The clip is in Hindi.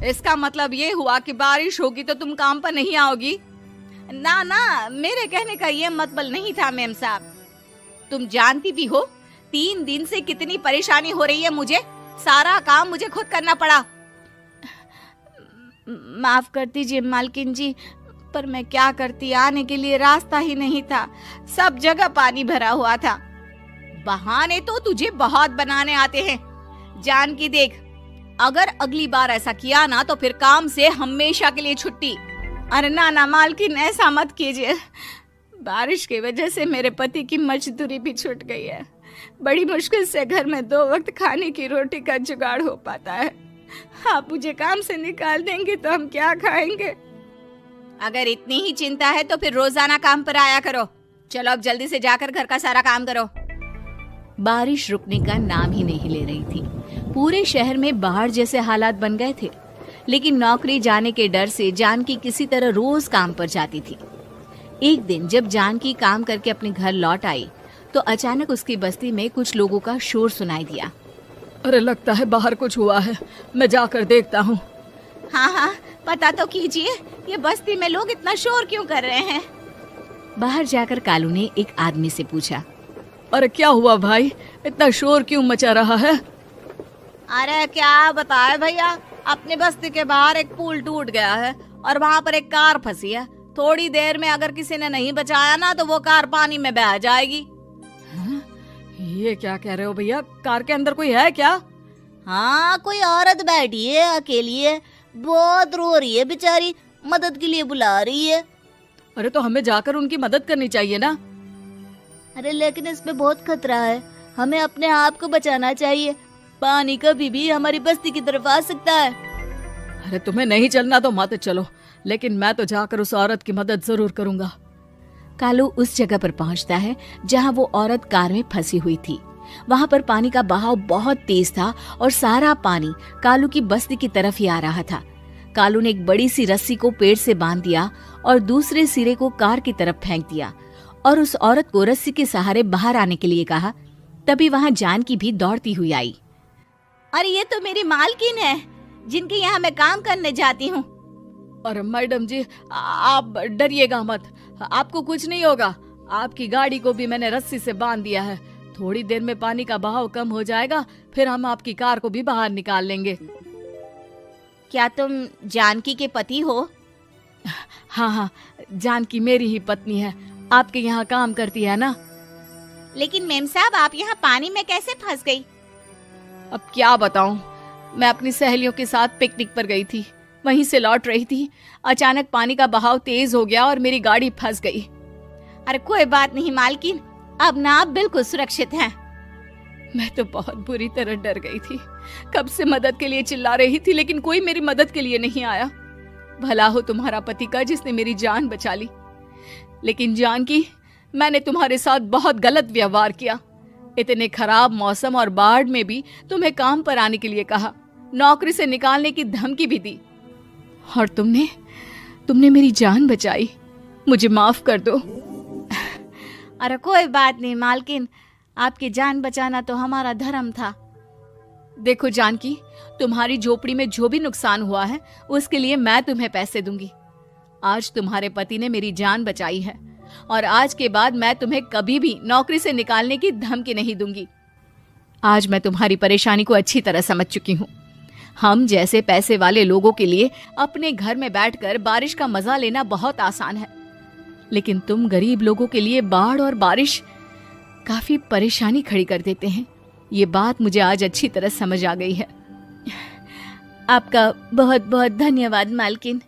इसका मतलब ये हुआ कि बारिश होगी तो तुम काम पर नहीं आओगी? ना ना, मेरे कहने का ये मतलब नहीं था मेम साहब। तुम जानती भी हो 3 दिन से कितनी परेशानी हो रही है मुझे। सारा काम मुझे खुद करना पड़ा। माफ कर दीजिए मालकिन जी, पर मैं क्या करती, आने के लिए रास्ता ही नहीं था। सब जगह पानी भरा हुआ था। बहाने तो तुझे बहुत बनाने आते हैं। जान की देख, अगर अगली बार ऐसा किया ना तो फिर काम से हमेशा के लिए छुट्टी। अरे ना ना मालकिन, ऐसा मत कीजिए। बारिश की वजह से मेरे पति की मजदूरी भी छूट गई है। बड़ी मुश्किल से घर में 2 वक्त खाने की रोटी का जुगाड़ हो पाता है। आप मुझे काम से निकाल देंगे तो हम क्या खाएंगे? अगर इतनी ही चिंता है तो फिर रोजाना काम पर आया करो। चलो अब जल्दी से जाकर घर का सारा काम करो। बारिश रुकने का नाम ही नहीं ले रही थी। पूरे शहर में बाढ़ जैसे हालात बन गए थे। लेकिन नौकरी जाने के डर से जानकी किसी तरह रोज काम पर जाती थी। एक दिन जब जानकी काम करके अपने घर लौट आई तो अचानक उसकी बस्ती में कुछ लोगों का शोर सुनाई दिया। अरे लगता है बाहर कुछ हुआ है, मैं जाकर देखता हूँ। हाँ हाँ, पता तो कीजिए, ये बस्ती में लोग इतना शोर क्यों कर रहे हैं? बाहर जाकर कालू ने एक आदमी से पूछा। अरे क्या हुआ भाई, इतना शोर क्यों मचा रहा है? अरे क्या बताए भैया, अपने बस्ती के बाहर एक पुल टूट गया है और वहाँ पर एक कार फंसी है। थोड़ी देर में अगर किसी ने नहीं बचाया ना तो वो कार पानी में बह जाएगी। हाँ? ये क्या कह रहे हो भैया, कार के अंदर कोई है क्या? हाँ, कोई औरत बैठी है, अकेली है, बहुत रो रही है बेचारी, मदद के लिए बुला रही है। अरे तो हमें जाकर उनकी मदद करनी चाहिए ना। अरे लेकिन इसमें बहुत खतरा है, हमें अपने आप को बचाना चाहिए। पानी कभी भी हमारी बस्ती की तरफ आ सकता है। अरे तुम्हें नहीं चलना तो मत चलो, लेकिन मैं तो जाकर उस औरत की मदद जरूर करूंगा। कालू उस जगह पर पहुंचता है जहां वो औरत कार में फंसी हुई थी। वहां पर पानी का बहाव बहुत तेज था और सारा पानी कालू की बस्ती की तरफ ही आ रहा था। कालू ने एक बड़ी सी रस्सी को पेड़ से बांध दिया और दूसरे सिरे को कार की तरफ फेंक दिया और उस औरत को रस्सी के सहारे बाहर आने के लिए कहा। तभी वहां जानकी भी दौड़ती हुई आई। अरे ये तो मेरी मालकिन है, जिनके यहाँ मैं काम करने जाती हूँ। अरे मैडम जी, आप डरिएगा मत, आपको कुछ नहीं होगा। आपकी गाड़ी को भी मैंने रस्सी से बांध दिया है। थोड़ी देर में पानी का बहाव कम हो जाएगा, फिर हम आपकी कार को भी बाहर निकाल लेंगे। क्या तुम जानकी के पति हो? हाँ हाँ, जानकी मेरी ही पत्नी है, आपके यहाँ काम करती है ना। लेकिन मेम साहब, आप यहाँ पानी में कैसे फंस गई? अब क्या बताऊं, मैं अपनी सहेलियों के साथ पिकनिक पर गई थी, वहीं से लौट रही थी। अचानक पानी का बहाव तेज हो गया और मेरी गाड़ी फंस गई। अरे कोई बात नहीं मालकिन, अब ना आप बिल्कुल सुरक्षित हैं। मैं तो बहुत बुरी तरह डर गई थी। कब से मदद के लिए चिल्ला रही थी, लेकिन कोई मेरी मदद के लिए नहीं आया। भला हो तुम्हारा पति का जिसने मेरी जान बचा ली। लेकिन जानकी, मैंने तुम्हारे साथ बहुत गलत व्यवहार किया। इतने खराब मौसम और बाढ़ में भी तुम्हें काम पर आने के लिए कहा, नौकरी से निकालने की धमकी भी दी, और तुमने मेरी जान बचाई। मुझे माफ कर दो। अरे कोई बात नहीं मालकिन, आपकी जान बचाना तो हमारा धर्म था। देखो जानकी, तुम्हारी झोपड़ी में जो भी नुकसान हुआ है उसके लिए मैं तुम्हें पैसे दूंगी। आज तुम्हारे पति ने मेरी जान बचाई है और आज के बाद मैं तुम्हें कभी भी नौकरी से निकालने की धमकी नहीं दूंगी। आज मैं तुम्हारी परेशानी को अच्छी तरह समझ चुकी हूँ। हम जैसे पैसे वाले लोगों के लिए अपने घर में बैठकर बारिश का मजा लेना बहुत आसान है, लेकिन तुम गरीब लोगों के लिए बाढ़ और बारिश काफी परेशानी खड़ी कर देते हैं। ये बात मुझे आज अच्छी तरह समझ आ गई है। आपका बहुत बहुत धन्यवाद मालकिन।